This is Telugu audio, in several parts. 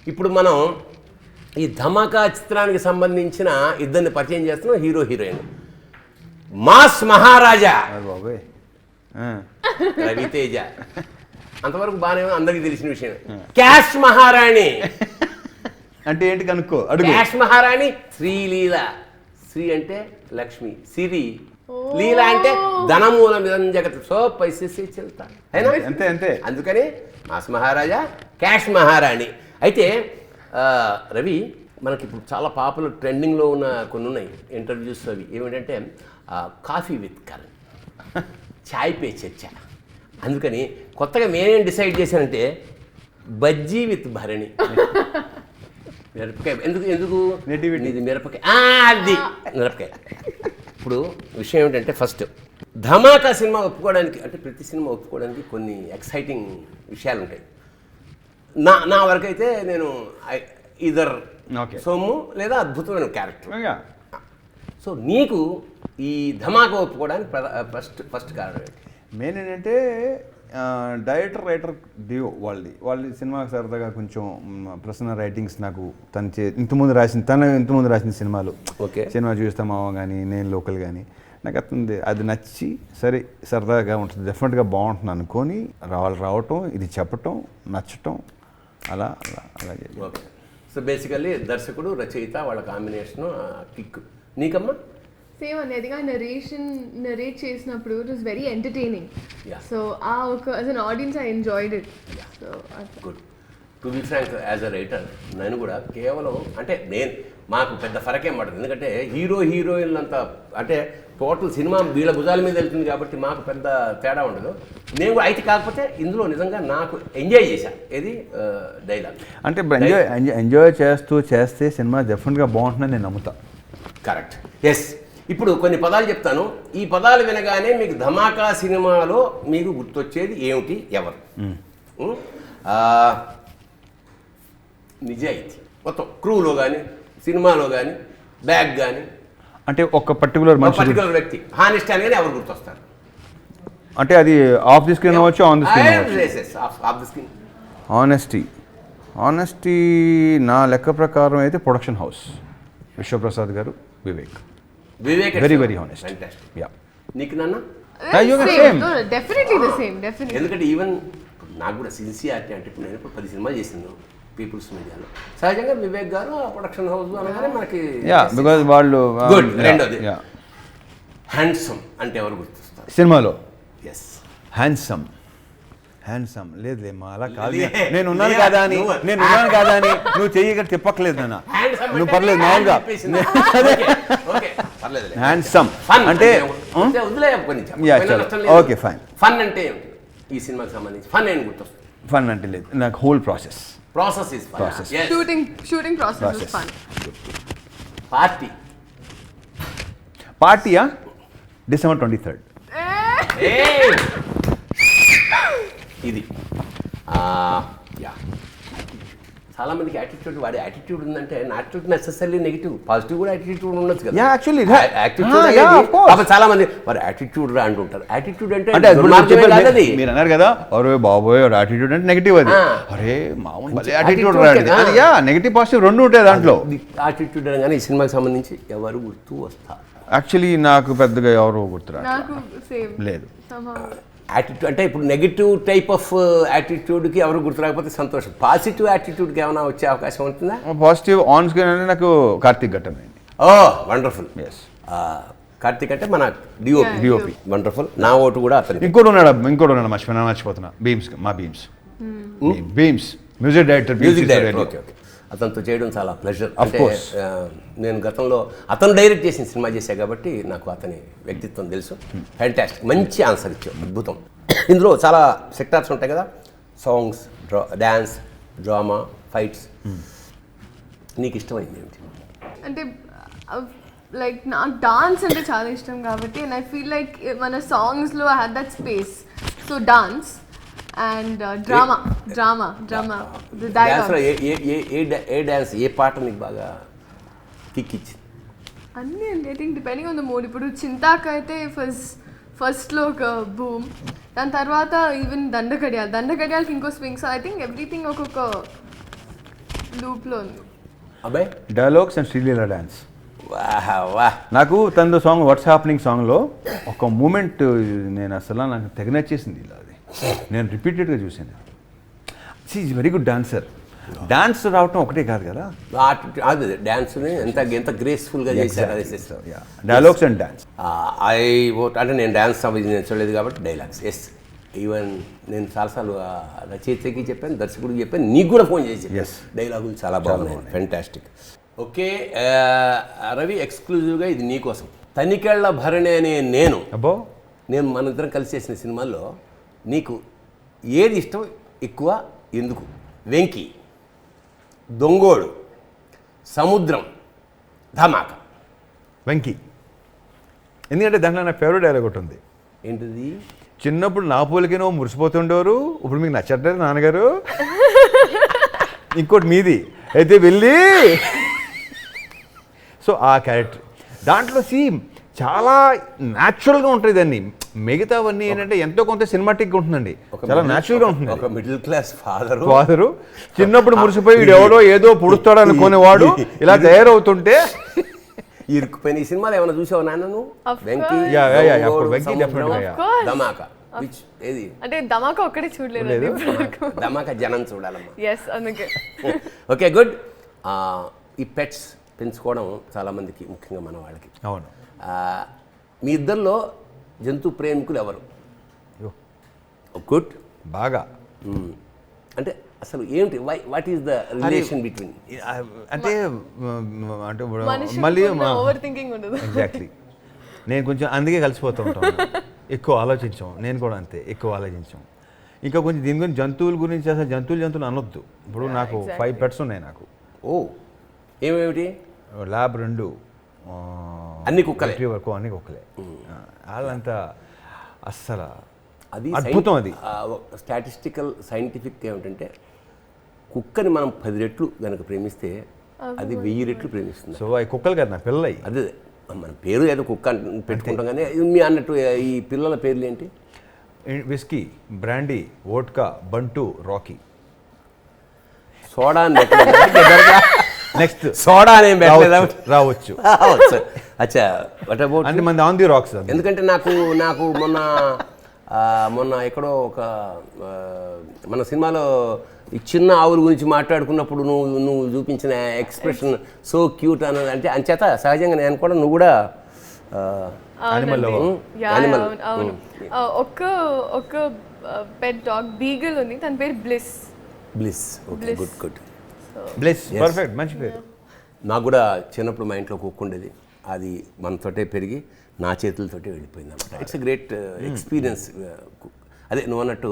ఇప్పుడు మనం ఈ ధమాకా చిత్రానికి సంబంధించిన ఇద్దరిని పరిచయం చేస్తున్నాం, హీరో హీరోయిన్. మాస్ మహారాజా బాబాయ్ రవితేజ, అంతవరకు బాగానే అందరికీ తెలిసిన విషయం. క్యాష్ మహారాణి అంటే ఏంటి కనుక్కో అడుగు. క్యాష్ మహారాణి శ్రీలీల. శ్రీ అంటే లక్ష్మి, సిరి, లీల అంటే ధనమూలం జగత్, సో పైసే చెల్తా అయినా అంతే అంతే. అందుకని మాస్ మహారాజా, క్యాష్ మహారాణి. అయితే రవి, మనకి ఇప్పుడు చాలా పాపులర్ ట్రెండింగ్లో ఉన్న కొన్ని ఉన్నాయి ఇంటర్వ్యూస్. అవి ఏమిటంటే కాఫీ విత్ కరణ్, చాయ్ పే చర్చ. అందుకని కొత్తగా నేనేం డిసైడ్ చేశానంటే బజ్జీ విత్ భరణి. మిరపకాయ ఎందుకు ఇది మిరపకాయ, అది మిరపకాయ. ఇప్పుడు విషయం ఏమిటంటే, ఫస్ట్ ధమాకా సినిమా ఒప్పుకోవడానికి, అంటే ప్రతి సినిమా ఒప్పుకోవడానికి కొన్ని ఎక్సైటింగ్ విషయాలు ఉంటాయి. నా వరకు అయితే నేను ఇదర్ సొమ్ము లేదా అద్భుతమైన క్యారెక్టర్. సో నీకు ఈ ధమాకా ఒప్పుకోవడానికి ఫస్ట్ కారణం ఏంటి? మెయిన్ ఏంటంటే డైరెక్టర్ రైటర్ డియో వాళ్ళది సినిమాకి సరదాగా కొంచెం ప్రసన్న రైటింగ్స్ నాకు తను ఇంతకుముందు రాసిన సినిమాలు, ఓకే, సినిమా చూస్తామావా కానీ నేను లోకల్ కానీ నాకు అతను అది నచ్చి సరే సరదాగా ఉంటుంది, డెఫినెట్గా బాగుంటుంది అనుకొని రావటం, ఇది చెప్పటం, నచ్చటం, అలా అలాగే. ఓకే, సో బేసికల్లీ దర్శకుడు రచయిత వాళ్ళ కాంబినేషను కిక్. నీకమ్మా? సేమ్ అనేదిగా నరేట్ చేసినప్పుడు it was very entertaining. So ఆ ఒక as an audience I enjoyed it. So good. To be frank, as a writer నేను కూడా కేవలం అంటే మాకు పెద్ద ఫరకేం పడదు, ఎందుకంటే హీరోయిన్లు అంతా అంటే టోటల్ సినిమా వీళ్ళ భుజాల మీద వెళ్తుంది కాబట్టి మాకు పెద్ద తేడా ఉండదు. నేను కూడా అయితే కాకపోతే ఇందులో నిజంగా నాకు ఎంజాయ్ చేశా. ఏది డైలాగ్ అంటే ఎంజాయ్ చేస్తే సినిమా డెఫినెట్గా బాగుంటుందని నేను నమ్ముతా. Correct, yes. ఇప్పుడు కొన్ని పదాలు చెప్తాను, ఈ పదాలు వినగానే మీకు ధమాకా సినిమాలో మీకు గుర్తొచ్చేది ఏమిటి, ఎవరు? నిజాయితీ మొత్తం క్రూలో కానీ సినిమాలో కానీ బ్యాగ్ కానీ, అంటే ఒక పర్టికులర్ వ్యక్తి హానెస్ట్ అని కానీ ఎవరు గుర్తొస్తారు? అంటే అది ఆఫ్ ది స్క్రీన్ అవ్వచ్చు, ఆన్ ది స్క్రీన్ అవ్వచ్చు. ఆఫ్ ది స్క్రీన్ ఆనెస్టీ నా లెక్క ప్రకారం అయితే ప్రొడక్షన్ హౌస్, విశ్వప్రసాద్ గారు, Vivek very very honest. Yeah. నీకు నాన్న? Definitely the same. ఎందుకంటే ఈవెన్ నాకు కూడా సిన్సియారిటీ అంటే ఇప్పుడు నేను 10 సినిమాలు చేసింది పీపుల్స్ మీడియాలో. సహజంగా వివేక్ గారు ప్రొడక్షన్ హౌస్ అనగానే మనకి బికాజ్ వాళ్ళు గుడ్. రెండోది హ్యాండ్సమ్ అంటే ఎవరు గుర్తొస్తారు సినిమాలో? ఎస్, హ్యాండ్సమ్ లేదులేమ్మా, అలా కాదు. నేను ఉన్నాను కదా అని నువ్వు చెయ్యగా తిప్పట్లేదు నాన్న, నువ్వు పర్లేదు మామూలుగా. హ్యాండ్సమ్ అంటే ఓకే ఫైన్. ఫన్ అంటే ఈ సినిమాకి సంబంధించి ఫన్ ఏం గుర్తొస్తుంది? ఫన్ అంటే లేదు, నాకు whole process is process. Shooting process is fun. పార్టీయా? December 23rd. ఇది యా, చాలా మందికి యాటిట్యూడ్, వాడి యాటిట్యూడ్ ఉందంటే యాటిట్యూడ్ నెసెసరీ నెగిటివ్, పాజిటివ్ కూడా యాటిట్యూడ్ ఉండొచ్చు కదా. యాక్చువల్లీ చాలా మంది వాడు యాటిట్యూడ్ రా అంటుంటారు. యాటిట్యూడ్ అంటే మీరు అన్నారు కదా, అరే బాబోయ్ యాటిట్యూడ్ అంటే నెగిటివ్, అది అరే మామూలు యాటిట్యూడ్ రాండి. యా, నెగిటివ్ పాజిటివ్ రెండు ఉంటాయి దాంట్లో. యాటిట్యూడ్ అనగానే ఈ సినిమాకి సంబంధించి ఎవరు గుర్తు వస్తారు? యాక్చువల్లీ నాకు పెద్దగా ఎవరు గుర్తురా లేదు. యాటిట్యూడ్ అంటే ఇప్పుడు నెగిటివ్ టైప్ ఆఫ్ యాటిట్యూడ్కి ఎవరు గుర్తు రాకపోతే సంతోషం. పాజిటివ్ యాటిట్యూడ్కి ఏమైనా వచ్చే అవకాశం ఉంటుందా? పాజిటివ్ ఆన్ స్క్రీన్ అంటే నాకు కార్తీక్ ఘట్టం. ఓ వండర్ఫుల్. ఎస్, కార్తీక్ అంటే మన డిఓపి. వండర్ఫుల్. నా ఓటు కూడా అతను. ఇంకోటి ఉన్నాడు మర్చిపోతున్నా, మా బీమ్స్ మ్యూజిక్ డైరెక్టర్. ఓకే, అతనితో చేయడం చాలా ప్లెజర్. అంటే నేను గతంలో అతను డైరెక్ట్ చేసిన సినిమా చేశా కాబట్టి నాకు అతని వ్యక్తిత్వం తెలుసు. ఫ్యాంటాస్టిక్, మంచి ఆన్సర్ ఇచ్చావు, అద్భుతం. ఇందులో చాలా సెక్టార్స్ ఉంటాయి కదా, సాంగ్స్, డ్యాన్స్, డ్రామా, ఫైట్స్. నీకు ఇష్టమైంది ఏమిటి? అంటే లైక్ నాకు డాన్స్ అంటే చాలా ఇష్టం కాబట్టి, అండ్ ఐ ఫీల్ లైక్ మన సాంగ్స్లో I had that space. So dance and drama. ఏ డాన్స్, ఏ పాట నీకు బాగా కిక్ ఇచ్చింది? అన్నీ అండి, I think depending on the mood. ఇప్పుడు చింతాక అయితే ఫస్ట్లో ఒక బూమ్, దాని తర్వాత ఈవెన్ దండకడియాలకి ఇంకో swing. So I think everything ఒక్కొక్క లూప్లో ఉంది. అబ్బాయి డైలాగ్స్ అండ్ శ్రీలీల డ్యాన్స్. వాహ్ వాహ్. నాకు తనతో సాంగ్ వాట్స్ హ్యాపెనింగ్ సాంగ్లో ఒక మూమెంట్ నేను అసలు నాకు తెగ నచ్చేసింది. ఇలా అది నేను రిపీటెడ్గా చూసాను. Is very good dancer. Dance రావటం ఒకటే కాదు కదా, అది డ్యాన్స్ని ఎంత గ్రేస్ఫుల్గా చేశారు. Dialogues and dance. అంటే నేను డ్యాన్స్ నేను చూడలేదు కాబట్టి డైలాగ్స్. ఎస్, ఈవెన్ నేను చాలాసార్లు రచయితకి చెప్పాను, దర్శకుడికి చెప్పాను, నీకు కూడా ఫోన్ చేసి Yes. డైలాగులు చాలా బాగున్నాయి. ఫెంటాస్టిక్. ఓకే రవి, ఎక్స్క్లూజివ్గా ఇది నీకోసం. తనికెళ్ల భరణి అనే నేను మన ఇద్దరం కలిసి చేసిన సినిమాల్లో నీకు ఏది ఇష్టం ఎక్కువ, ఎందుకు? వెంకీ, దొంగోడు, సముద్రం, ధమాక. వెంకీ ఎందుకంటే దాంట్లో నా ఫేవరెట్ డైలాగ్ ఒకటి ఉంది. ఏంటిది? చిన్నప్పుడు నా పోలికేనో మురిసిపోతుండేవారు, ఇప్పుడు మీకు నచ్చట్లేదు నాన్నగారు. ఇంకోటి మీది అయితే వెళ్ళి. సో ఆ క్యారెక్టర్ దాంట్లో చాలా న్యాచురల్గా ఉంటుంది. దాన్ని మిగతావన్నీ ఏంటంటే ఎంతో కొంత సినిమాటిక్గా ఉంటుందండి, చాలా న్యాచురల్గా ఉంటుంది. ఒక మిడిల్ క్లాస్ ఫాదరు చిన్నప్పుడు మురిసిపోయి వీడు ఎవడో ఏదో పుడుస్తాడు అనుకునేవాడు ఇలా తయారవుతుంటే ఇరుక్కుపోయిన. ఈ సినిమాలు ఏమైనా చూసావు నాన్న నువ్వు? వెంకీ, వెంకీ ధమాకా. ఏది అంటే ధమాకా ఒక్కడే చూడలేదు, ధమాకా జనం చూడాలమ్మా. ఎస్, అందుకే. Okay, good. ఈ పెట్స్ పెంచుకోవడం చాలామందికి, ముఖ్యంగా మన వాళ్ళకి. అవును. మీ ఇద్దరిలో జంతు ప్రేమికులు ఎవరు? గుడ్. బాగా అంటే అసలు ఏంటి, what is the relation between? అంటే మళ్ళీ ఓవర్ థింకింగ్ ఉండదు. ఎగ్జాక్ట్లీ. నేను కొంచెం అందుకే కలిసిపోతూ ఉంటాను. ఎక్కువ ఆలోచించాం, నేను కూడా అంతే, ఎక్కువ ఆలోచించాం. ఇంకా కొంచెం దీని గురించి జంతువుల గురించి అసలు జంతువులు అనొద్దు. ఇప్పుడు నాకు 5 పెట్స్ ఉన్నాయి నాకు. ఓ, ఏమేమిటి? ల్యాబ్ 2, అన్ని కుక్కలే. వరకు అన్ని కుక్కలే. వాళ్ళంతా అస్సలు అది అద్భుతం. అది స్టాటిస్టికల్ సైంటిఫిక్ ఏమిటంటే, కుక్కని మనం 10 రెట్లు కనుక ప్రేమిస్తే అది 1000 రెట్లు ప్రేమిస్తుంది. సో అవి కుక్కలు కదా నా పిల్లలు. అదే మన పేరు ఏదో కుక్క పెట్టుకుంటాం, కానీ మీ అన్నట్టు ఈ పిల్లల పేర్లు ఏంటి? విస్కీ, బ్రాండీ, వోడ్కా, బంటు, రాకీ. సోడా నెక్స్ట్ సోడా అనేం రావచ్చు. అచ్చా, వాట్ అబౌట్ అంటే మంది ఆన్ ది రాక్స్. ఎందుకంటే నాకు మొన్న ఎక్కడో ఒక మన సినిమాలో ఈ చిన్న ఆవుల గురించి మాట్లాడుకున్నప్పుడు నువ్వు చూపించిన ఎక్స్ప్రెషన్ సో క్యూట్ అన్నది, అంటే అంచేత సహజంగా నేను కూడా నువ్వు కూడా యానిమల్. అవును. ఒక పెట్ డాగ్ బీగల్ ఉంది, తన పేరు bliss. Okay, good. Bliss, perfect, మంచి పేరు. నాకు కూడా చిన్నప్పుడు మా ఇంట్లో కుక్క ఉండేది. అది మనతోటే పెరిగి నా చేతులతోటే వెళ్ళిపోయింది అనమాట. It's a great experience. అదే నువ్వు అన్నట్టు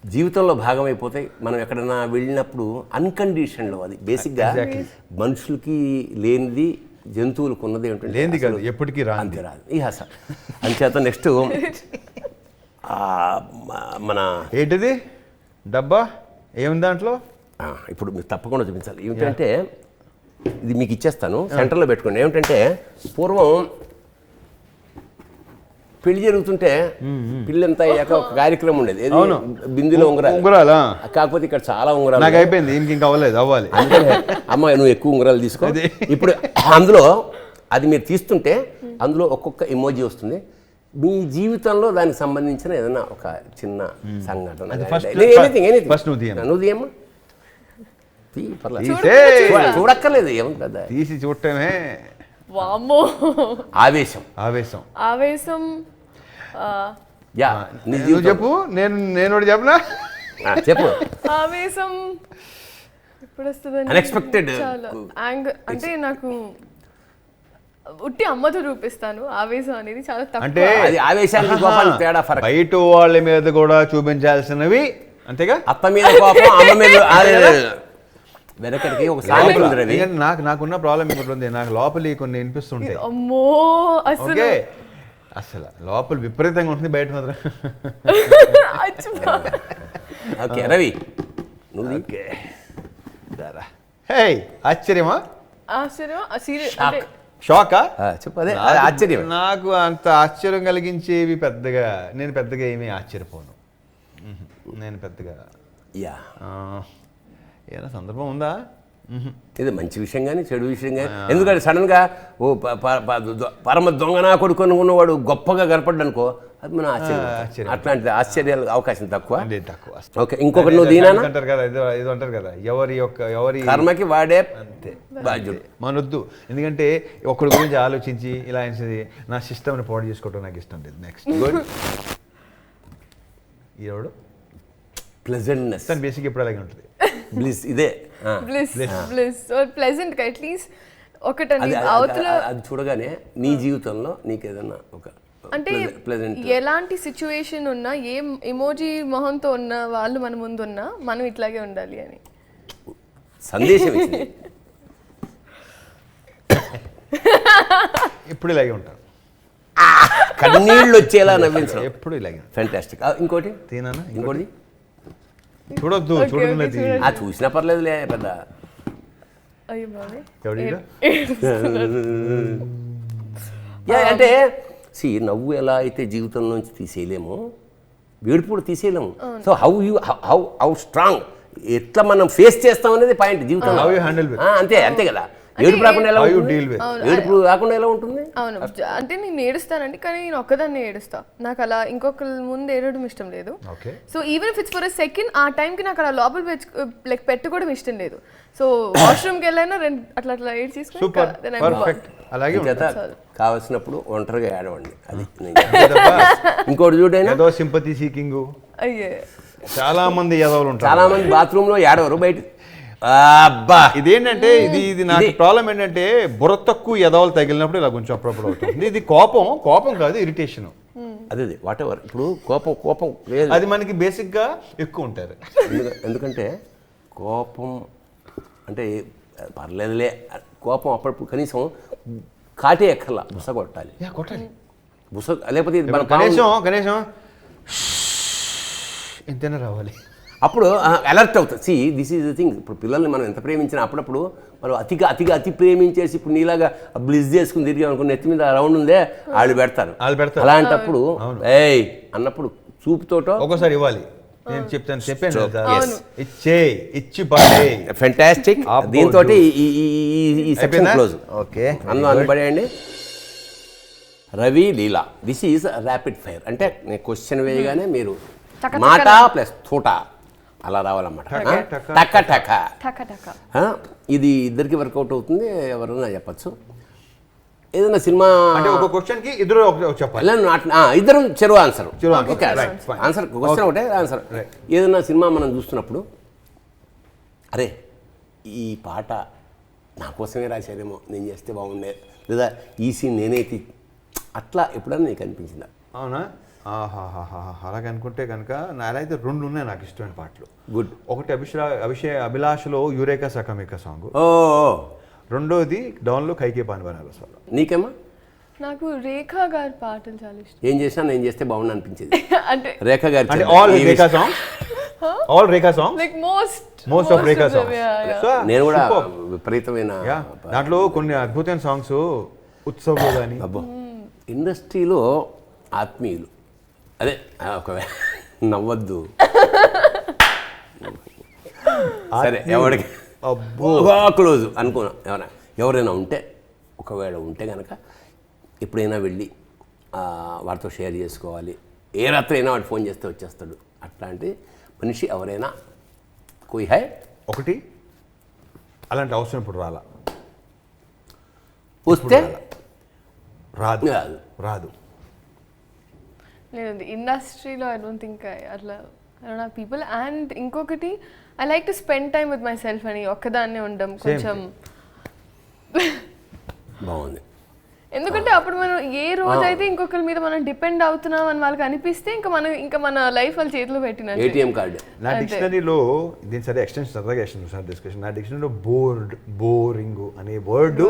జీవితంలో భాగమైపోతాయి. మనం ఎక్కడైనా వెళ్ళినప్పుడు అన్కండిషన్లో, అది బేసిక్గా మనుషులకి లేనిది జంతువులకు ఉన్నది ఏమిటంటే లేనిది కాదు, ఎప్పటికీ రాంది. అసలు అంచేత నెక్స్ట్ మన ఏంటిది డబ్బా ఏముంది దాంట్లో? ఇప్పుడు మీరు తప్పకుండా చూపించాలి. ఏమిటంటే ఇది మీకు ఇచ్చేస్తాను, సెంటర్లో పెట్టుకోండి. ఏమిటంటే పూర్వం పెళ్లి జరుగుతుంటే పిల్లంత అయ్యాక ఒక కార్యక్రమం ఉండేది, బిందులో ఉంగరాలు. కాకపోతే ఇక్కడ చాలా ఉంగరాలు. నాకు అయిపోయింది, ఇంకా అవ్వాలి. అంటే అమ్మ నువ్వు ఎక్కువ ఉంగరాలు తీసుకో. ఇప్పుడు అందులో అది మీరు తీస్తుంటే అందులో ఒక్కొక్క ఎమోజీ వస్తుంది. మీ జీవితంలో దానికి సంబంధించిన ఏదైనా ఒక చిన్న సంఘటన, నువ్వు తీయమ్మా. చూడక్కర్లేదు, ఏముంటుంది తీసి చూడటమే. ఆవేశం. నువ్వు చెప్పు, నేను చెప్పనా? చెప్పు. ఆవేశం ఇప్పుడు వస్తుంది. అన్ఎక్స్పెక్టెడ్ అంటే నాకు ఉట్టి అమ్మతో చూపిస్తాను ఆవేశం అనేది చాలా తక్కువ. అంటే ఆవేశానికి కోపానికి తేడా ఫరక్. బయట వాళ్ళ మీద కూడా చూపించాల్సినవి అంతేగా. అత్త మీద కోపం, అమ్మ మీద. వెనకటికి ఒక సామెత ఉంది రవి. నాకున్న ప్రాబ్లం ఇప్పుడు ఉంది, నాకు లోపలి కొన్ని వినిపిస్తుంటాయి. అమ్మో అసలు లోపల విపరీతంగా ఉంటుంది, బయట మాత్రం. ఓకే రవి, నువ్వు ఆశ్చర్యమా? షాకా? చెప్పు. అదే ఆశ్చర్యం. నాకు అంత ఆశ్చర్యం కలిగించేవి నేను పెద్దగా ఏమీ ఆశ్చర్యపోను. నేను పెద్దగా ఏదైనా సందర్భం ఉందా? ఇది మంచి విషయం కానీ చెడు విషయం కానీ, ఎందుకంటే సడన్గా ఓ పరమ దొంగనా కొడుకొని ఉన్నవాడు గొప్పగా కనపడ్డా అనుకో, అది మన ఆశ్చర్యం. అట్లాంటి ఆశ్చర్యాలు అవకాశం తక్కువ. ఓకే, ఇంకొకటి నువ్వు దీనా అంటారు కదా, ఇది అంటారు కదా, ఎవరి కర్మకి వాడే అంతే బాధ్యుడు. మనొద్దు, ఎందుకంటే ఒకరి గురించి ఆలోచించి ఇలా నా సిస్టమ్ని పాడు చేసుకోవడం నాకు ఇష్టం లేదు. నెక్స్ట్ గుడ్ ఈరోడు ప్లెజెంట్నెస్ తను బేసిక్ ఎప్పుడు అలాగే ఉంటుంది. బ్లిస్, ఇదే బ్లిస్ ప్లెజెంట్ గా అట్లీస్ట్ ఒకటండి అవతల అది చూడగానే నీ జీవితంలో నీకు ఏదన్నా ఒక అంటే ప్లెజెంట్ ఎలాంటి సిచ్యువేషన్ ఉన్నా, ఏ ఎమోజీ మొహంతో ఉన్న వాళ్ళు మన ముందు ఉన్నా మనం ఇట్లాగే ఉండాలి అని సందేశం ఇచ్చింది. ఎప్పుడు ఇలాగే ఉంటారు, కన్నీళ్ళు వచ్చేలా నవ్వించడం, ఎప్పుడు ఇలాగే. ఫ్యాంటాస్టిక్. ఇంకోటి తీనానా, ఇంకోటి చూడొద్దు, చూడలేదు. చూసినా పర్లేదులే పెద్ద. అయ్యో బాబే ఎవడిగా అంటే నవ్వు ఎలా అయితే జీవితం నుంచి తీసేయలేమో, వేడుపు కూడా తీసేయలేము. సో హౌ స్ట్రాంగ్, ఎట్లా మనం ఫేస్ చేస్తాం అనేది పాయింట్ జీవితంలో. అంతే అంతే కదా. ఏడుపు రాకుండా ఎలా ఉంటుంది? ఏడుపు రాకుండా ఎలా ఉంటుంది? అవును, అంటే నేను ఏడుస్తానండి, కానీ నేను ఒక్కదాన్ని ఏడుస్తా. నాకు అలా ఇంకొకరి ముందు ఏడవడం ఇష్టం లేదు. So even if it's for a second, ఆ టైంకి నాకు అలా లోపల లైక్ పెట్టుకోవడం ఇష్టం లేదు. సో వాష్రూమ్కి వెళ్ళైనా అట్లా అట్లా ఏడ్ చేసుకుని అలాగే కావాల్సినప్పుడు ఒంటరిగా ఏడవండి. అది ఇంకోటి చూడైనా సింపతి సీకింగ్. అయ్యే చాలా మంది ఎదవలు ఉంటారు, చాలా మంది బాత్రూమ్ లో ఏడవరు, బయట. అబ్బా ఇదేంటంటే ఇది నాకు ప్రాబ్లం ఏంటంటే బుర్ర తక్కువ ఎదవలు తగిలినప్పుడు ఇలా కొంచెం అప్పుడప్పుడు అవుతుంది. ఇది కోపం కాదు, ఇరిటేషన్. అదే వాట్ ఎవర్. ఇప్పుడు కోపం అది మనకి బేసిక్ గా ఎక్కువ ఉంటారు. ఎందుకంటే కోపం అంటే పర్లేదులే, కోపం అప్పుడప్పుడు కనీసం కాటే ఎక్కర్లా, బుస కొట్టాలి. బుస లేకపోతే కనీసం ఎంతైనా రావాలి, అప్పుడు అలర్ట్ అవుతుంది. This is the thing. ఇప్పుడు పిల్లల్ని మనం ఎంత ప్రేమించినా అప్పుడప్పుడు మనం అతి ప్రేమించేసి ఇప్పుడు నీలాగా బ్లిజ్ చేసుకుని తిరిగి అనుకుని నెత్తి మీద రౌండ్ ఉందే వాళ్ళు పెడతారు. అలాంటప్పుడు ఏయ్ అన్నప్పుడు చూపుతోటో ఒక్కోసారి ఇవ్వాలి. నేను చెప్పాను ఫెంటాస్టిక్. దీంతో ఈ సెక్షన్ క్లోజ్. ఓకే, అందులో అనుబడేయండి. రవి లీలా, దిస్ ఈజ్ ర్యాపిడ్ ఫైర్. అంటే నేను క్వశ్చన్ వేయగానే మీరు మాట ప్లస్ తోట అలా రావాలన్నమాట. ఇది ఇద్దరికి వర్కౌట్ అవుతుంది, ఎవరైనా చెప్పచ్చు. ఏదైనా సినిమా అంటే ఒక క్వశ్చన్ కి ఇద్దరు చెప్పాలి, ఇద్దరు చెరువు ఆన్సర్. ఓకే, ఆన్సర్ క్వశ్చన్ ఒకటే ఆన్సర్. ఏదైనా సినిమా మనం చూస్తున్నప్పుడు అరే ఈ పాట నా కోసమే రాశారేమో, నేను చేస్తే బాగుండే, లేదా ఈ సీన్ నేనైతే అట్లా ఎప్పుడన్నా నీకు అనిపించిందా? అవునా? అలాగే అనుకుంటే కనుక అలా అయితే రెండు ఉన్నాయి నాకు ఇష్టమైన పాటలు. గుడ్. ఒకటి అభిలాషలో యురేకా సకమిక సాంగ్, రెండోది డౌన్లో కైకే పానివానాల సాంగ్. నీకేమా? నాకు రేఖా గారి పాటలు చాలా ఇష్టం. ఏం చేసినా నేను చేస్తే బాగుంది అనిపించేది. అంటే రేఖా గారి అంటే all Rekha songs like most of Rekha songs. నేను కూడా విపరీతమైన దాంట్లో కొన్ని అద్భుతమైన సాంగ్స్ ఉత్సవంలో కానీ. ఇండస్ట్రీలో ఆత్మీయులు, అదే ఒకవేళ నవ్వద్దు సరే, ఎవరికి క్లోజ్ అనుకున్నా ఎవరైనా ఉంటే, ఒకవేళ ఉంటే కనుక ఎప్పుడైనా వెళ్ళి వాడితో షేర్ చేసుకోవాలి. ఏ రాత్రి అయినా వాడు ఫోన్ చేస్తే వచ్చేస్తాడు. అట్లాంటి మనిషి ఎవరైనా కోయి హై? ఒకటి అలాంటి అవసరం ఇప్పుడు వస్తే రాదు లేదు ఇండస్ట్రీలో. ఐ డోంట్ థింక్ అట్లా పీపుల్. అండ్ ఇంకొకటి I like to spend time with my self అని, ఒక్కదాన్నే ఉండడం కొంచెం బాగుంది. ఎందుకంటే అప్పుడు మనం ఏ రోజైతే ఇంకొకరి మీద మనం డిపెండ్ అవుతున్నాం అని వాళ్ళకి అనిపిస్తే ఇంకా మన లైఫ్ వాళ్ళ చేతిలో పెట్టిన ఏటీఎం కార్డు. నా డిక్షనరీలో దీని సరే ఎక్స్టెన్షన్ సరదాగా డిస్కషన్, నా డిక్షనరీలో బోరింగ్ అనే వర్డ్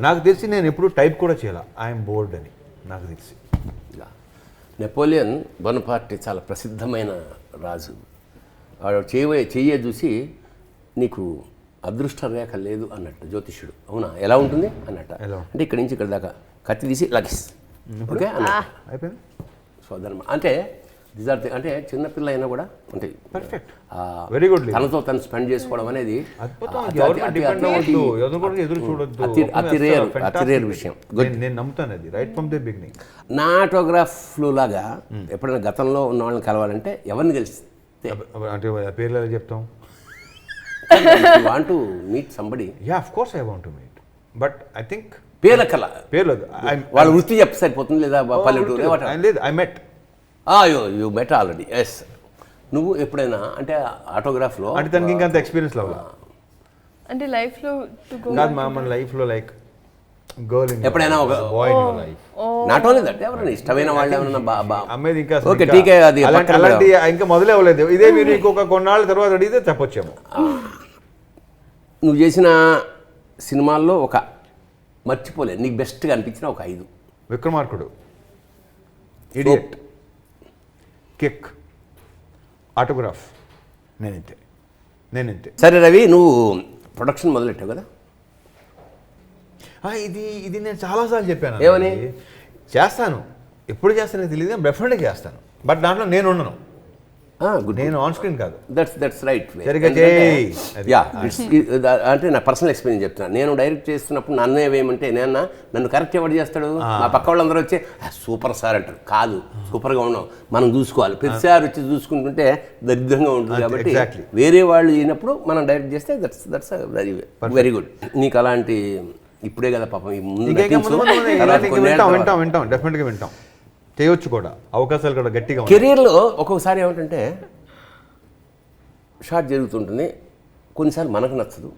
నాకు తెలిసి నేను ఎప్పుడు టైప్ కూడా చేయాల. ఐఎమ్ బోర్డ్ అని నాకు తెలిసి. నెపోలియన్ బోనపార్ట్ చాలా ప్రసిద్ధమైన రాజు. వాడు చెయ్యే చూసి నీకు అదృష్ట రేఖ లేదు అన్నట్టు జ్యోతిష్యుడు. అవునా, ఎలా ఉంటుంది అన్నట్టు. అంటే ఇక్కడి నుంచి ఇక్కడ దాకా కత్తి తీసి లగిస్ ఓకే అన్న అయిపోయింది. సోదరమ్మ అంటే దీస్ ఆర్ అంటే చిన్నపిల్ల అయినా కూడా అంటే పర్ఫెక్ట్ ఆ, వెరీ గుడ్ తనతో తను స్పెండ్ చేసుకోవడం అనేది అద్భుతం. ఎవరి మీద depend అవ్వద్దు, ఎవరి కూడా ఎదురు చూడొద్దు. అతి రేర్ విషయం. నేను నమ్ముతాను అది రైట్ ఫ్రమ్ ది బిగినింగ్. నా ఆటోగ్రాఫ్లు లాగా ఎప్పుడైనా గతంలో ఉన్న వాళ్ళని కలవాలంటే ఎవరిని కలిస్తే అంటే పేర్లు ఎలా చెప్తాం? Want to meet somebody yeah of course I want to meet, but I think పేర్ల కల పేర్లు వాళ్ళ వృత్తి చెప్తే సరిపోతుంది లేదా పల్లెటూరు లేదు. I met you met already. Yes. నువ్వు ఎప్పుడైనా అంటే ఆటోగ్రాఫ్లో అంటే తనకి ఇంకా అంత ఎక్స్పీరియన్స్ లేవు అంటే లైఫ్ లో టు గో కాదు మన లైఫ్లో లైక్ గర్ల్ ఇన్ ఎప్పుడైనా ఒక boy in your life. Not only that ఎవరైనా ఇష్టమైన వాళ్ళు ఏమన్నా అమ్మేది ఇంకా ఓకే టీకే అది అలాంటి ఇంకా మొదలే అవ్వలేదు. ఇదే మీరు ఇంకొక కొన్నాళ్ళ తర్వాత అడిగితే చెప్పొచ్చేమో. నువ్వు చేసిన సినిమాల్లో ఒక మర్చిపోలేదు నీకు బెస్ట్గా అనిపించిన ఒక 5. విక్రమార్కుడు, ఇడియట్, కిక్, ఆటోగ్రాఫ్. నేనంతే. సరే రవి, నువ్వు ప్రొడక్షన్ మొదలెట్టావు కదా? ఇది నేను చాలాసార్లు చెప్పాను. ఏమని? చేస్తాను, ఎప్పుడు చేస్తానో తెలియదు, డెఫినెట్గా చేస్తాను. బట్ దాంట్లో నేను ఉండను, గుడ్. నేను ఆన్ స్క్రీన్ కాదు. That's right. సరిగ్గా చేయి. యా అంటే నా పర్సనల్ ఎక్స్పీరియన్స్ చెప్తున్నాను. నేను డైరెక్ట్ చేస్తున్నప్పుడు నన్ను ఏమేమంటే నన్ను కరెక్ట్ ఎవరు చేస్తాడు? మా పక్క వాళ్ళందరూ వచ్చి సూపర్ సార్ అంటారు. కాదు, సూపర్గా ఉన్నాం, మనం చూసుకోవాలి. ప్రతిసారి వచ్చి చూసుకుంటుంటే దరిద్రంగా ఉంటుంది. కాబట్టి వేరే వాళ్ళు అయినప్పుడు మనం డైరెక్ట్ చేస్తే దట్స్ వెరీ గుడ్. నీకు అలాంటి ఇప్పుడే కదా పాపం వింటాం, డెఫినెట్గా వింటాం, చేయొచ్చు కూడా, అవకాశాలు కూడా గట్టిగా. కెరీర్లో ఒక్కొక్కసారి ఏమిటంటే షార్ట్ జరుగుతుంటుంది, కొన్నిసార్లు మనకు నచ్చదు,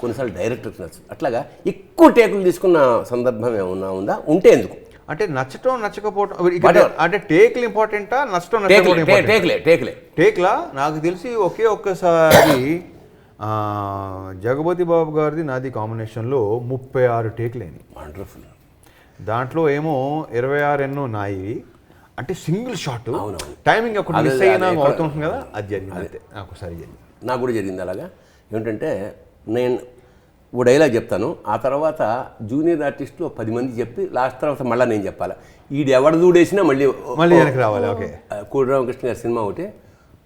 కొన్నిసార్లు డైరెక్టర్కి నచ్చదు. అట్లాగా ఎక్కువ టేకులు తీసుకున్న సందర్భం ఏమన్నా ఉందా? ఉంటే ఎందుకు? అంటే నచ్చటం నచ్చకపోవడం అంటే టేక్లు ఇంపార్టెంటా, నచ్చటం టేక్లా? నాకు తెలిసి ఒక్కసారి జగపతి బాబు గారిది నాది కాంబినేషన్లో 36 టేక్లు అయినాయి. వండర్ఫుల్. దాంట్లో ఏమో 26 ఎన్నో నాయి. అంటే సింగిల్ షాట్, టైమింగ్ ఒకటి మిస్ అయినా అవుతుంది కదా, అది జరిగింది. అయితే నాకు ఒకసారి జరిగింది, నాకు కూడా జరిగింది అలాగా. ఏమిటంటే నేను ఓ డైలాగ్ చెప్తాను, ఆ తర్వాత జూనియర్ ఆర్టిస్టులు 10 మంది చెప్పి లాస్ట్ తర్వాత మళ్ళీ నేను చెప్పాలి. ఈడు ఎవడు దూడేసినా మళ్ళీ వెనక్కి రావాలి. ఓకే. కోడి రామకృష్ణ గారి సినిమా ఒకటి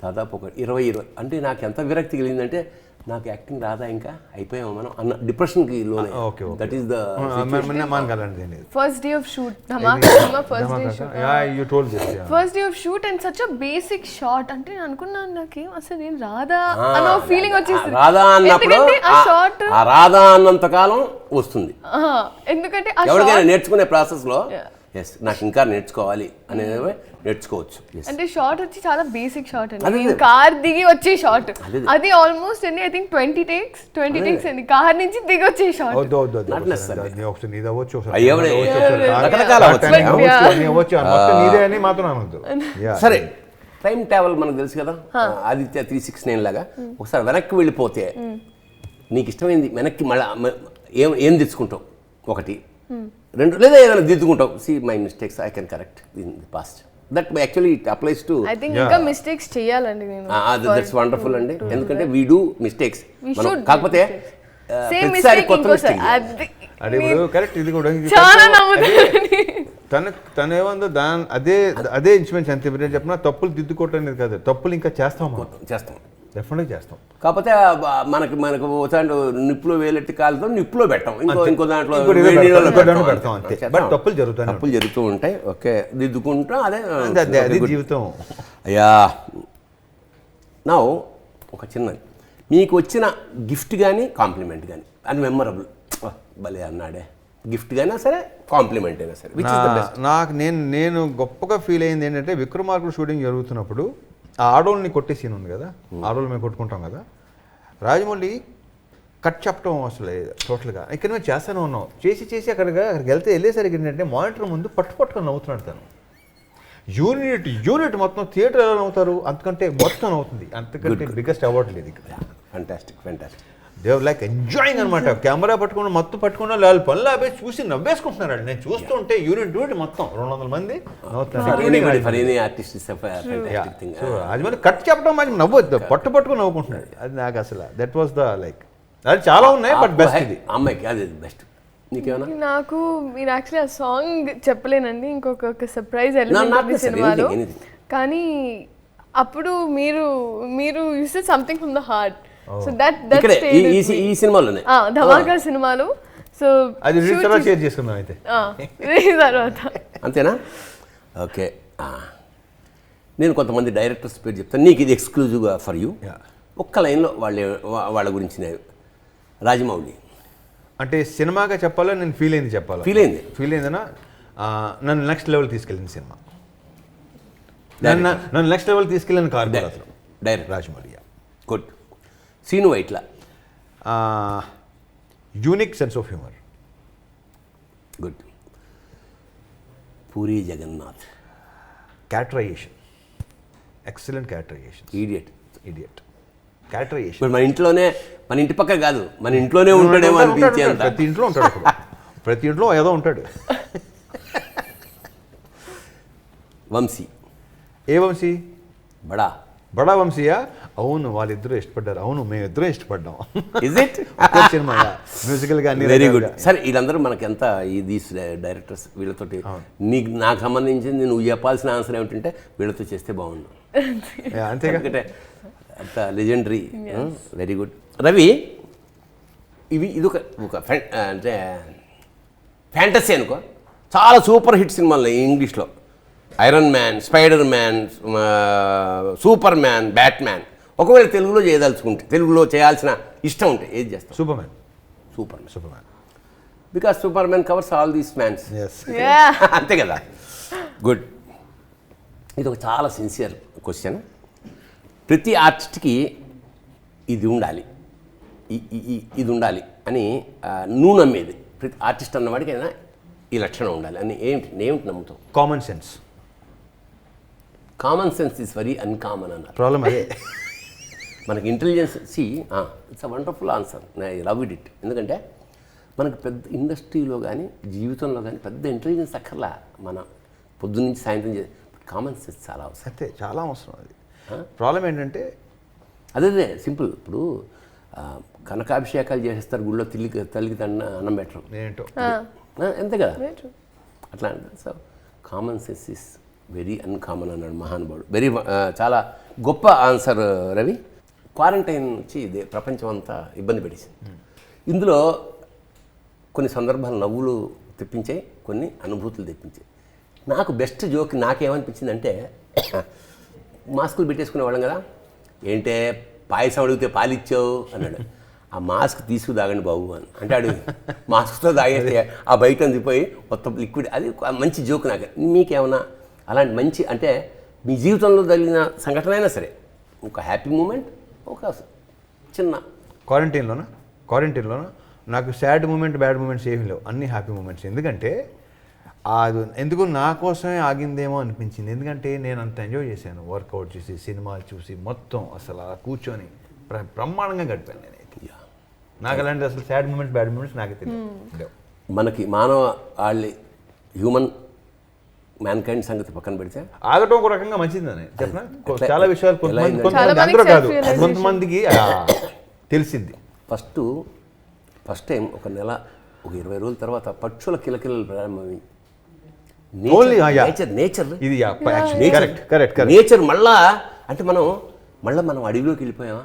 దాదాపు ఒక 20 అంటే నాకు ఎంత విరక్తి కలిగిందంటే నాకు యాక్టింగ్ రాదా, ఇంకా అయిపోయాము మనం అన్న డిప్రెషన్కి లోనే. That is the first day of shoot. First day of shoot and such a basic shot. అంటే నేను అనుకున్నాను నాకేం అసలు ఏం రాదా అన్న ఫీలింగ్ వచ్చేసింది. రాదా అన్నప్పుడు ఆ షాట్ రాదా అన్నంత కాలం వస్తుంది. ఎందుకంటే ఎవరికైనా నేర్చుకునే ప్రాసెస్లో ఎస్ నాకు ఇంకా నేర్చుకోవాలి అనేది నేర్చుకోవచ్చు. అంటే షార్ట్ వచ్చి చాలా బేసిక్ షార్ట్ అండి. కార్ దిగి వచ్చే షార్ట్ అది ఆల్మోస్ట్ అండి ఐ థింక్ 20 టేక్స్ అండి. కార్ నుంచి దిగి వచ్చే షార్ట్. సరే, టైం ట్రావెల్ మనకు తెలుసు కదా, ఆదిత్య 369 లాగా. ఒకసారి వెనక్కి వెళ్ళిపోతే నీకు ఇష్టమైంది వెనక్కి మళ్ళీ ఏం తెచ్చుకుంటావు? 1, 2 లేదా ఏదైనా దిద్దుకుంటావు. See my mistakes I can correct in the past. That actually it applies to I think ఇంకా మిస్టేక్స్ చేయాలండి నేను. దట్స్ వండర్ఫుల్ అండి. ఎందుకంటే వీ డూ మిస్టేక్స్. కాకపోతే ప్రతిసారి కొత్త మిస్టేక్. అంటే ఇప్పుడు కరెక్ట్, ఇది కూడా తను ఏమందో అదే ఇన్స్ట్రుమెంట్స్ అంతే. నేను చెప్పిన తప్పులు దిద్దుకోవటం అనేది కాదు, తప్పులు ఇంకా చేస్తాం డెఫినెట్గా చేస్తాం. కాకపోతే మనకు నిప్పులో వేలెట్టి కాలుతో నిప్పులో పెట్టాం, ఇంకో దాంట్లో పెడతాం అంతే. బట్ తప్పులు జరుగుతూ ఉంటాయి. ఓకే, దిద్దుకుంటాం. అదే జీవితం. అయ్యా, నా ఒక చిన్నది, మీకు వచ్చిన గిఫ్ట్ కానీ కాంప్లిమెంట్ కానీ అది మెమరబుల్, భలే అన్నాడే, గిఫ్ట్ అయినా సరే కాంప్లిమెంట్ అయినా సరే, నాకు నేను గొప్పగా ఫీల్ అయింది ఏంటంటే విక్రమార్కుడు షూటింగ్ జరుగుతున్నప్పుడు ఆ ఆడోళ్ళని కొట్టే సీన్ ఉంది కదా, ఆడోళ్ళు మేము కొట్టుకుంటాం కదా, రాజమౌళి కట్ చెప్పడం అసలు టోటల్గా ఇక్కడ మేము చేస్తూనే ఉన్నాం. చేసి అక్కడికి వెళ్ళేసరికి ఏంటంటే మానిటర్ ముందు పట్టుకొని నవ్వుతున్నాడు తను. యూనిట్ మొత్తం థియేటర్ ఎలా నవ్వుతారు, అంతకంటే మొత్తం అవుతుంది. అంతకంటే బిగ్గెస్ట్ అవార్డు లేదు ఇక్కడ. ఫ్యాంటాస్టిక్. దే లైక్ ఎంజాయింగ్ అనమాట. కెమెరా పట్టుకుని మొత్తం పట్టుకున్న వాళ్ళు పనులు ఆపేసి చూసి నవ్వేసుకుంటున్నారు. నేను చూస్తుంటే యూనిట్ మొత్తం 200 మంది అది కట్ చెప్పడం మంచి నవ్వద్దు, పట్టుకుని నవ్వుకుంటున్నాడు. అది నాకు అసలు దట్ వాస్ ద లైక్, అది చాలా ఉన్నాయి బట్ బెస్ట్ ఇది అమ్మాయికి అది బెస్ట్. నాకు మీరు యాక్చువల్లీ ఆ సాంగ్ చెప్పలేనండి, ఇంకొక సర్ప్రైజ్ ఎలిమెంట్ సినిమాలో కానీ అప్పుడు మీరు you said something from the heart so that ఇక్కడే ఈ సినిమాలోనే ధమాకా సినిమాలో సో అది షేర్ చేసుకుందాం అయితే తర్వాత అంతేనా ఓకే నేను కొంతమంది డైరెక్టర్స్ పేరు చెప్తాను, నీకు ఇది ఎక్స్క్లూజివ్గా ఫర్ యూ. ఒక్క లైన్లో వాళ్ళ గురించి రాజమౌళి అంటే సినిమాగా చెప్పాలో నేను ఫీల్ అయింది చెప్పాలి. ఫీల్ అయిందనా నన్ను నెక్స్ట్ లెవెల్ తీసుకెళ్ళింది సినిమా, నన్ను నెక్స్ట్ లెవెల్ తీసుకెళ్ళిన కార్యక్రమం direct Rajamouli. Good. Srinu Vaitla unique sense of humour. Good. Puri Jagannadh characterisation, excellent characterisation. Idiot characterisation. ఇప్పుడు మన ఇంటి పక్క కాదు, మన ఇంట్లోనే ఉంటాడేమో అనిపించే అంత. ప్రతి ఇంట్లో ఉంటాడు, ప్రతి ఇంట్లో ఏదో ఉంటాడు. వంశీ. ఏ వంశీ? బడా వంశీయా? అవును, వాళ్ళిద్దరూ ఇష్టపడ్డారు. అవును, మేమిద్దరూ ఇష్టపడ్డాం. ఇస్ ఇట్ సినిమా మ్యూజికల్ గా వెరీ గుడ్. సరే, వీళ్ళందరూ మనకి ఎంత దీస్ డైరెక్టర్స్ వీళ్ళతోటి నాకు సంబంధించింది నువ్వు చెప్పాల్సిన ఆన్సర్ ఏమిటంటే వీళ్ళతో చేస్తే బాగుండు అంతేగా, అంత లెజెండరీ. Very good. రవి, ఇది ఒక అంటే ఫ్యాంటసీ అనుకో, చాలా సూపర్ హిట్ సినిమాలు ఇంగ్లీష్లో. Iron Man, Spiderman, Superman, Batman. ఒకవేళ తెలుగులో చేయదలుచుకుంటే, తెలుగులో చేయాల్సిన ఇష్టం ఉంటే ఏది చేస్తాం? Superman. Because Superman covers all these mans. అంతే కదా. గుడ్. ఇది ఒక చాలా సిన్సియర్ క్వశ్చన్. ప్రతి ఆర్టిస్ట్కి ఇది ఉండాలి, ఇది ఉండాలి అని నువ్వు నమ్మేది, ప్రతి ఆర్టిస్ట్ అన్నవాడికైనా ఈ లక్షణం ఉండాలి అని ఏమిటి నమ్ముతావు? Common sense. Common sense is very uncommon అన్నారు. ప్రాబ్లం అదే. మనకి intelligence it's a wonderful answer. I love it. ఎందుకంటే మనకు పెద్ద ఇండస్ట్రీలో కానీ జీవితంలో కానీ పెద్ద ఇంటెలిజెన్స్ అక్కర్లా. మన పొద్దున్న నుంచి సాయంత్రం చేసే కామన్ సెన్స్ చాలా అవసరం. అంతే, చాలా అవసరం. అది ప్రాబ్లం ఏంటంటే అదే సింపుల్. ఇప్పుడు కనకాభిషేకాలు చేసేస్తారు గుళ్ళో, తల్లికి అన్నం పెట్టడం ఏంటో అంతే కదా. అట్లా అంటారు. So common sense is very uncommon అన్నాడు మహానుభావుడు. చాలా గొప్ప ఆన్సర్ రవి. క్వారంటైన్ నుంచి ఇది ప్రపంచం అంతా ఇబ్బంది పెట్టేసింది. ఇందులో కొన్ని సందర్భాలు నవ్వులు తెప్పించాయి, కొన్ని అనుభూతులు తెప్పించాయి. నాకు బెస్ట్ జోక్ నాకేమనిపించిందంటే, మాస్కులు పెట్టేసుకునేవాళ్ళం కదా, ఏంటే పాయసం అడిగితే పాలిచ్చావు అన్నాడు. ఆ మాస్క్ తీసుకు తాగండి బాబు అని అంటే అడుగు మాస్క్తో తాగేస్తే ఆ బయట అందిపోయి మొత్తం లిక్విడ్. అది మంచి జోక్. నాకు మీకేమన్నా అలాంటి మంచి అంటే మీ జీవితంలో జరిగిన సంఘటన అయినా సరే, ఒక హ్యాపీ మూమెంట్, ఒక చిన్న క్వారంటైన్లోనా నాకు సాడ్ మూమెంట్, బ్యాడ్ మూమెంట్స్ ఏమీ లేవు, అన్నీ హ్యాపీ మూమెంట్స్. ఎందుకంటే అది ఎందుకు నా కోసమే ఆగిందేమో అనిపించింది. ఎందుకంటే నేను అంత ఎంజాయ్ చేశాను, వర్కౌట్ చేసి, సినిమాలు చూసి, మొత్తం అసలు అలా కూర్చొని బ్రహ్మాండంగా గడిపాను నేనైతే. నాకు అలాంటి అసలు సాడ్ మూమెంట్స్, బ్యాడ్ మూమెంట్స్ నాకే తెలియదు. మనకి మానవ హ్యూమన్ మ్యాన్ కైండ్ సంగతి పక్కన పెడితే ఆగటం ఒక రకంగా మంచిదని చెప్పిన చాలా విషయాలు కొంతమంది అందరూ కాదు, కొంతమందికి తెలిసింది. ఫస్ట్ టైం ఒక నెల, ఒక 20 రోజుల తర్వాత పక్షుల కిలకిలలు ప్రారంభమై నేచర్ మళ్ళా అంటే మనం అడవిలోకి వెళ్ళిపోయామా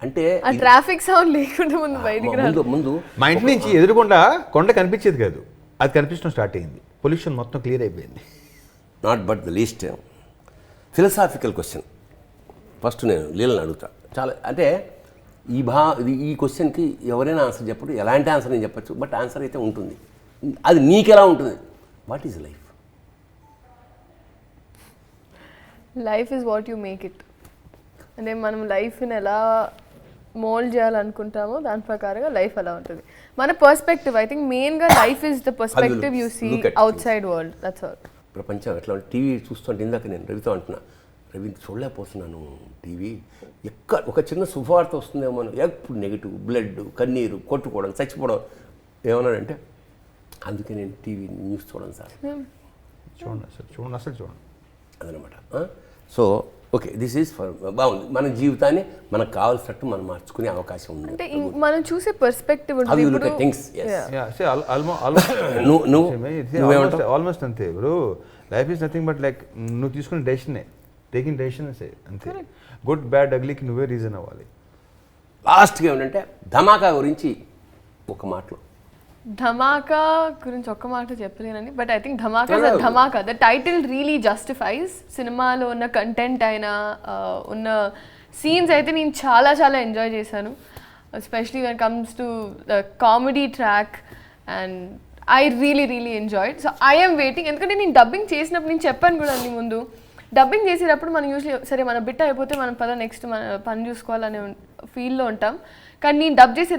అంటే ట్రాఫిక్ సౌండ్ లేకుండా ముందు మా ఇంటి నుంచి ఎదురుకుండా కొండ కనిపించేది కాదు, అది కనిపించడం స్టార్ట్ అయింది. పొల్యూషన్ మొత్తం క్లియర్ అయిపోయింది. Not but the least philosophical question. First నేను లీలను అడుగుతా. చాలా అంటే ఈ క్వశ్చన్కి ఎవరైనా ఆన్సర్ చెప్పడు, ఎలాంటి ఆన్సర్ నేను చెప్పచ్చు, బట్ ఆన్సర్ అయితే ఉంటుంది. అది నీకెలా ఉంటుంది? What is life? Life is what you make it. అంటే మనం లైఫ్ని ఎలా మోల్డ్ చేయాలనుకుంటామో దాని ప్రకారంగా లైఫ్ అలా ఉంటుంది. మన పర్స్పెక్టివ్, ఐ థింక్ మెయిన్గా life is the perspective you see outside world. That's all. ప్రపంచం ఎట్లా టీవీ చూస్తుంటే ఇందాక నేను రవితో అంటున్నా, రవి చూడలేకపోతున్నాను టీవీ, ఒక చిన్న శుభవార్త వస్తుందేమో, ఎప్పుడు నెగిటివ్, బ్లడ్, కన్నీరు, కొట్టుకోవడం, చచ్చిపోవడం. ఏమన్నాడంటే అందుకే నేను టీవీ న్యూస్ చూడండి సార్. చూడండి అదనమాట. So okay, this is for బాగుంది. మన జీవితాన్ని మనకు కావాల్సినట్టు మనం మార్చుకునే అవకాశం ఉంది. అంటే మనం చూసే పర్స్పెక్టివ్ ఆల్మోస్ట్ అంతే. ఇప్పుడు life is nothing but like నువ్వు తీసుకునే డెసిషనే, టేకింగ్ డెసిషన్ అంతే. గుడ్ బ్యాడ్ అగ్లీకి నువ్వే రీజన్ అవ్వాలి. లాస్ట్గా ఏమిటంటే ధమాకా గురించి ఒక మాటలో. ధమాకా గురించి ఒక్క మాట చెప్పలేనండి, but I think Dhamaka the title really justifies. సినిమాలో ఉన్న కంటెంట్ అయినా ఉన్న సీన్స్ అయితే నేను చాలా చాలా ఎంజాయ్ చేశాను, especially when comes to the comedy track, and I really enjoyed. So I'm waiting, ఎందుకంటే నేను డబ్బింగ్ చేసినప్పుడు నేను చెప్పాను కూడా అన్ని ముందు, డబ్బింగ్ చేసేటప్పుడు మనం యూజువలీ సరే మన బిట్ అయిపోతే మనం నెక్స్ట్ మన పని చూసుకోవాలనే ఫీల్లో ఉంటాం. కానీ నేను డబ్ చేసే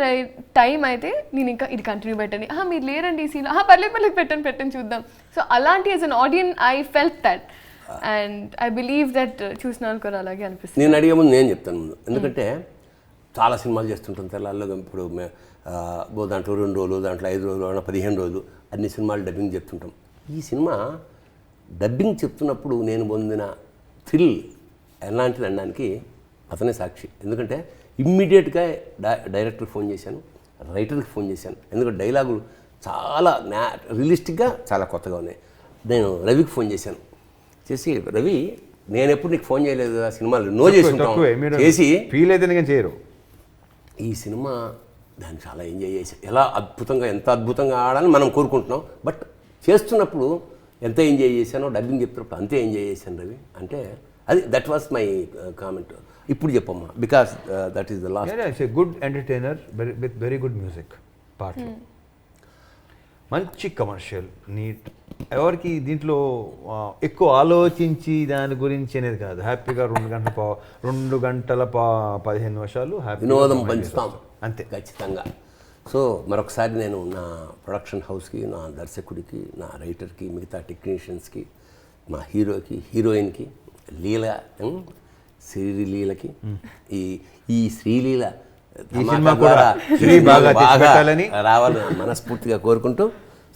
టైం అయితే నేను ఇంకా ఇది కంటిన్యూ పెట్టండి, మీరు లేరండి ఈ సీన్లో, పర్లేదు పెట్టండి చూద్దాం. సో అలాంటి as an audience I felt that, and I believe that చూసిన వాళ్ళు కూడా అలాగే అనిపిస్తుంది. నేను అడిగే ముందు నేను చెప్తాను ముందు, ఎందుకంటే చాలా సినిమాలు చేస్తుంటాం తెల్లాల్లో. ఇప్పుడు దాంట్లో 2 రోజులు, దాంట్లో 5 రోజులు, 15 రోజులు అన్ని సినిమాలు డబ్బింగ్ చెప్తుంటాం. ఈ సినిమా డబ్బింగ్ చెప్తున్నప్పుడు నేను పొందిన థ్రిల్ ఎలాంటిది అనడానికి అతనే సాక్షి. ఎందుకంటే ఇమ్మీడియట్గా డైరెక్టర్కి ఫోన్ చేశాను, రైటర్కి ఫోన్ చేశాను. ఎందుకంటే డైలాగులు చాలా రియలిస్టిక్గా చాలా కొత్తగా ఉన్నాయి. నేను రవికి ఫోన్ చేశాను, చేసి రవి నేను ఎప్పుడు నీకు ఫోన్ చేయలేదు కదా, సినిమాలు నో చేసి చేసి ఫీల్ అయితే నేను చేయరు. ఈ సినిమా దాన్ని చాలా ఎంజాయ్ చేశాను. ఎలా అద్భుతంగా ఎంత అద్భుతంగా ఆడాలని మనం కోరుకుంటున్నాం, బట్ చేస్తున్నప్పుడు ఎంత ఎంజాయ్ చేశానో డబ్బింగ్ చెప్తున్నప్పుడు అంతే ఎంజాయ్ చేశాను రవి. అంటే అది దట్ వాస్ మై కామెంట్. ఇప్పుడు చెప్పమ్మా, because that is the last. Good entertainer with very good music పాటలు, మంచి కమర్షియల్, నీట్. ఎవరికి దీంట్లో ఎక్కువ ఆలోచించి దాని గురించి అనేది కాదు, హ్యాపీగా 2 గంటల 15 నిమిషాలు హ్యాపీ వినోదం పంచుతాం అంతే ఖచ్చితంగా. సో మరొకసారి నేను నా ప్రొడక్షన్ హౌస్కి, నా దర్శకుడికి, నా రైటర్కి, మిగతా టెక్నీషియన్స్కి, మా హీరోకి, హీరోయిన్కి, లీల శ్రీలీలకి, ఈ శ్రీలీల బాగా రావాలని మనస్ఫూర్తిగా కోరుకుంటూ,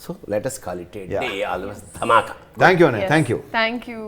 so let us call it a day. Always Dhamaka. Thank you.